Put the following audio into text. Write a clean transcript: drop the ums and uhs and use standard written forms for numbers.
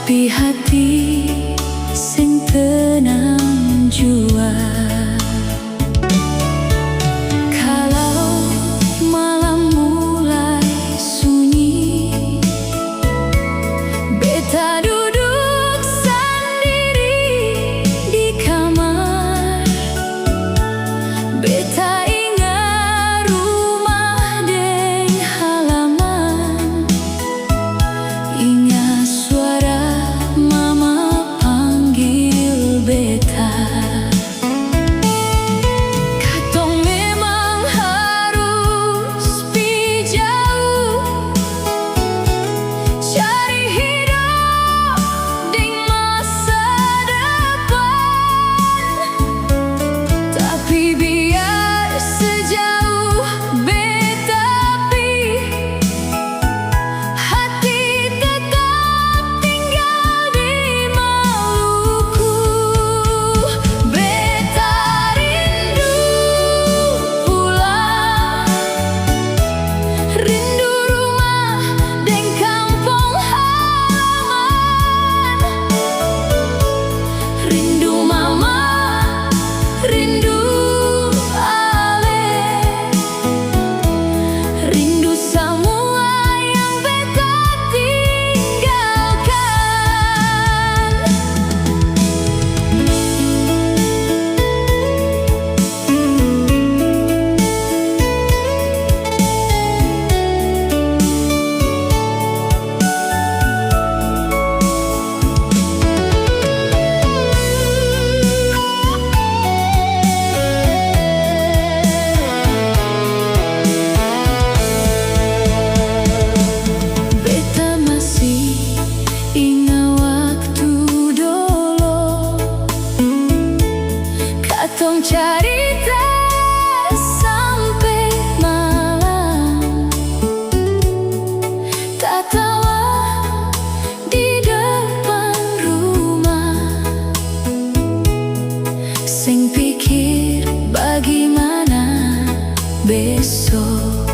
tapi hati sing tenang jua. Kalau malam mulai sunyi, beta duduk sendiri di kamar. Beta ingat rumah deng halaman, ingat suara mama panggil beta. Katong memang harus pi jauh, cari hidup di masa depan. Tapi biar sejauh beta pi, hati tetap tinggal di Maluku. Beta rindu pulang, rindu rumah deng kampung halaman, rindu mama, rindu ale, rindu semua yang beta tinggalkan. Beta masih ingat waktu dulu, katong carita sampai malam, tatawa di depan rumah, sing pikir bagaimana besok.